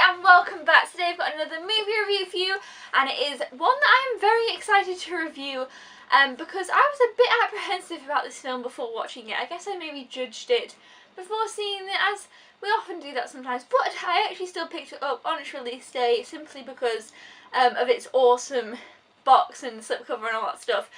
and welcome back. Today I've got another movie review for you, and it is one that I am very excited to review because I was a bit apprehensive about this film before watching it. I guess I maybe judged it before seeing it, as we often do that sometimes, but I actually still picked it up on its release day simply because of its awesome box and slipcover and all that stuff,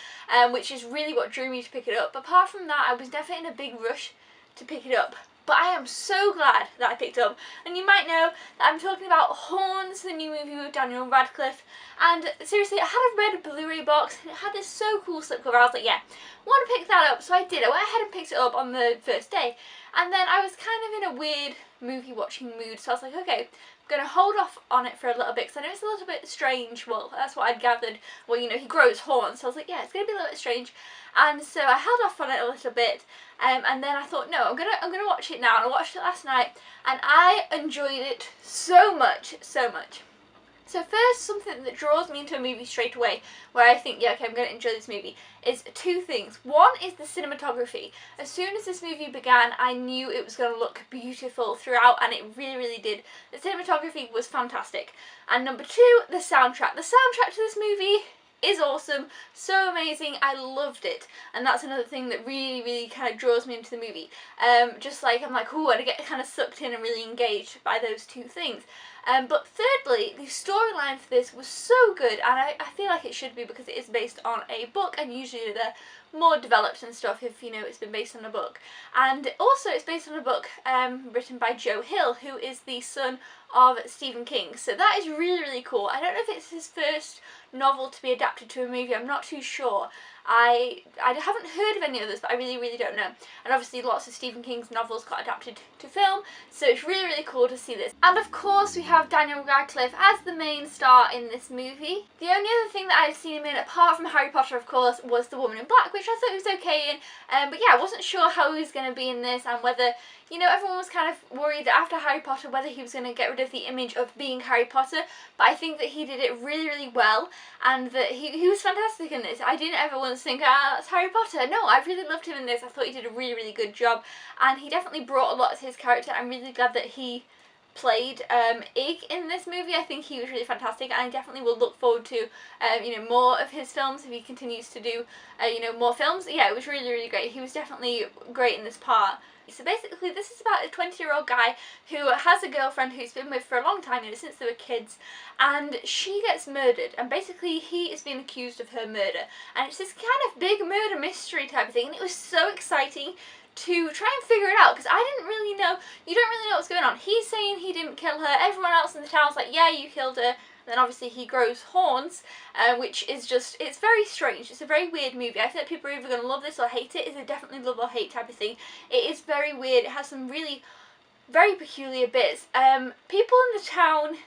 which is really what drew me to pick it up. But apart from that, I was definitely in a big rush to pick it up. But I am so glad that I picked up. And you might know that I'm talking about Horns, the new movie with Daniel Radcliffe. And seriously, I had a red blu-ray box and it had this so cool slipcover. I was like, yeah, I want to pick that up. So I did. I went ahead and picked it up on the first day. And then I was kind of in a weird movie watching mood. So I was like, okay, I'm going to hold off on it for a little bit because I know it's a little bit strange. Well, that's what I'd gathered. Well, you know, he grows horns. So I was like, yeah, it's going to be a little bit strange. And so I held off on it a little bit, and then I thought, no, I'm gonna watch it now. And I watched it last night, and I enjoyed it so much, so much. So first, something that draws me into a movie straight away, where I think, yeah, okay, I'm gonna enjoy this movie, is two things. One is the cinematography. As soon as this movie began, I knew it was gonna look beautiful throughout, and it really, really did. The cinematography was fantastic. And number two, the soundtrack. The soundtrack to this movie is awesome, so amazing. I loved it, and that's another thing that really, really kind of draws me into the movie. Just like I'm like, ooh, I get kind of sucked in and really engaged by those two things. But thirdly, the storyline for this was so good, and I feel like it should be because it is based on a book, and usually they're more developed and stuff if, you know, it's been based on a book. And also it's based on a book written by Joe Hill, who is the son of Stephen King. So that is really, really cool. I don't know if it's his first novel to be adapted to a movie, I'm not too sure. I haven't heard of any others, but I really, really don't know. And obviously lots of Stephen King's novels got adapted to film, so it's really, really cool to see this. And of course we have Daniel Radcliffe as the main star in this movie. The only other thing that I've seen him in, apart from Harry Potter of course, was The Woman in Black, which I thought he was okay in. But yeah, I wasn't sure how he was going to be in this, and whether, you know, everyone was kind of worried that after Harry Potter whether he was going to get rid of the image of being Harry Potter, but I think that he did it really, really well, and that he was fantastic in this. I didn't ever once think, ah, that's Harry Potter. No, I really loved him in this. I thought he did a really, really good job, and he definitely brought a lot to his character. I'm really glad that he played Ig in this movie. I think he was really fantastic, and I definitely will look forward to you know, more of his films if he continues to do you know, more films. Yeah, it was really, really great. He was definitely great in this part. So basically this is about a 20-year-old guy who has a girlfriend who's been with for a long time, you know, since they were kids, and she gets murdered, and basically he is being accused of her murder, and it's this kind of big murder mystery type of thing, and it was so exciting to try and figure it out, because I didn't really know, you don't really know what's going on. He's saying he didn't kill her, everyone else in the town's like, yeah, you killed her. And then obviously he grows horns, which is just, it's very strange. It's a very weird movie. I think people are either going to love this or hate it. It's a definitely love or hate type of thing. It is very weird. It has some really very peculiar bits. People in the town,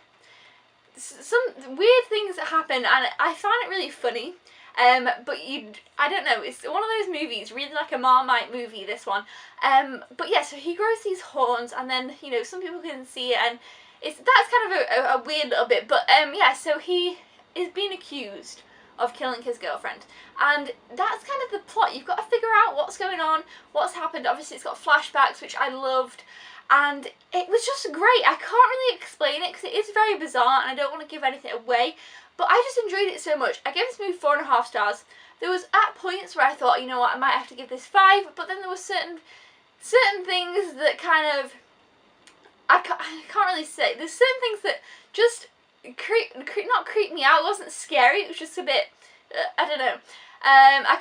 some weird things that happen, and I find it really funny. But I don't know, it's one of those movies, really like a Marmite movie, this one. But yeah, so he grows these horns, and then, you know, some people can see it, and that's kind of a weird little bit. But yeah, so he is being accused of killing his girlfriend, and that's kind of the plot. You've got to figure out what's going on, what's happened. Obviously it's got flashbacks, which I loved, and it was just great. I can't really explain it because it is very bizarre, and I don't want to give anything away, but I just enjoyed it so much. I gave this movie 4.5 stars. There was at points where I thought, you know what, I might have to give this 5, but then there were certain things that kind of, I can't really say. There's certain things that just not creep me out. It wasn't scary. It was just a bit, I don't know. I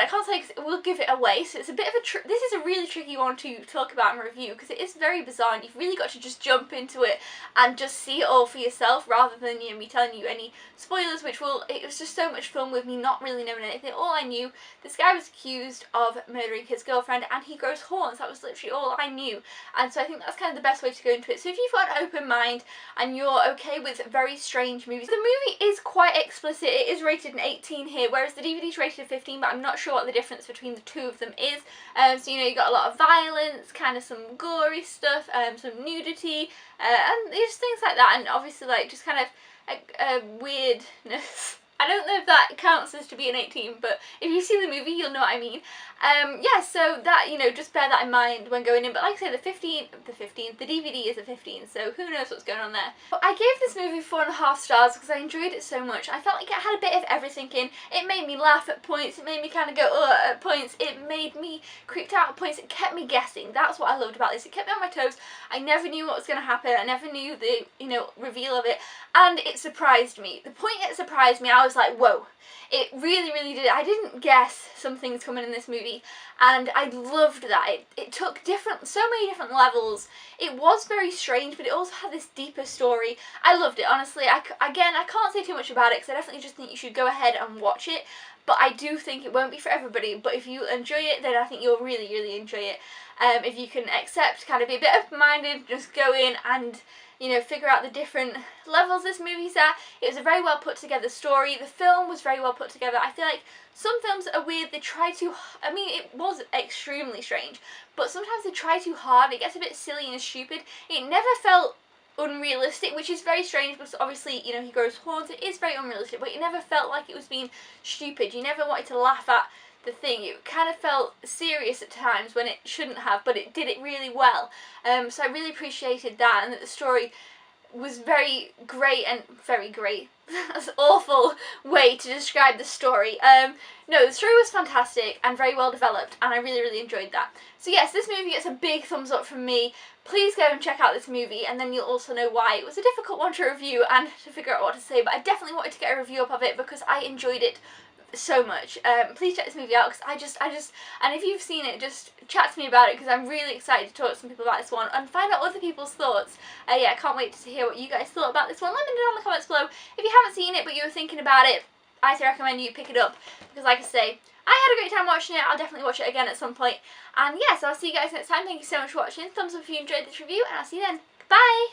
can't say because it will give it away. So it's a bit of a this is a really tricky one to talk about and review because it is very bizarre, and you've really got to just jump into it and just see it all for yourself rather than, you know, me telling you any spoilers, which it was just so much fun with me not really knowing anything. All I knew, this guy was accused of murdering his girlfriend, and he grows horns. That was literally all I knew, and so I think that's kind of the best way to go into it. So if you've got an open mind and you're okay with very strange movies, the movie is quite explicit. It is rated an 18 here, whereas the DVD's rated a 15, but I'm not sure what the difference between the two of them is. So, you know, you got a lot of violence, kind of some gory stuff, some nudity, and just things like that, and obviously like just kind of weirdness I don't know if that counts as to be an 18, but if you see the movie, you'll know what I mean. Yeah, so that, you know, just bear that in mind when going in. But like I say, the DVD is a 15, so who knows what's going on there. But I gave this movie 4.5 stars because I enjoyed it so much. I felt like it had a bit of everything in. It made me laugh at points, it made me kind of go, ugh, at points, it made me creeped out at points, it kept me guessing. That's what I loved about this. It kept me on my toes. I never knew what was going to happen. I never knew the, you know, reveal of it. And it surprised me. The point it surprised me, I was like, whoa. It really, really did. I didn't guess some things coming in this movie, and I loved that. It took so many different levels. It was very strange, but it also had this deeper story. I loved it, honestly. Again, I can't say too much about it, because I definitely just think you should go ahead and watch it, but I do think it won't be for everybody. But if you enjoy it, then I think you'll really, really enjoy it. If you can accept, kind of be a bit open-minded, just go in and, you know, figure out the different levels this movie's at. It was a very well put together story. The film was very well put together. I feel like some films are weird. They try too, I mean, it was extremely strange, but sometimes they try too hard. It gets a bit silly and stupid. It never felt unrealistic, which is very strange because obviously, you know, he grows horns. It is very unrealistic, but it never felt like it was being stupid. You never wanted to laugh at the thing. It kind of felt serious at times when it shouldn't have, but it did it really well. So I really appreciated that, and that the story was very great. That's an awful way to describe the story. No, the story was fantastic and very well developed, and I really, really enjoyed that. So yes, this movie gets a big thumbs up from me. Please go and check out this movie, and then you'll also know why it was a difficult one to review and to figure out what to say, but I definitely wanted to get a review up of it because I enjoyed it so much. Please check this movie out because and if you've seen it, just chat to me about it because I'm really excited to talk to some people about this one and find out other people's thoughts. Yeah, I can't wait to hear what you guys thought about this one. Let me know down in the comments below. If you haven't seen it but you were thinking about it, I recommend you pick it up because, like I say, I had a great time watching it. I'll definitely watch it again at some point. And yeah, so I'll see you guys next time. Thank you so much for watching. Thumbs up if you enjoyed this review, and I'll see you then. Bye!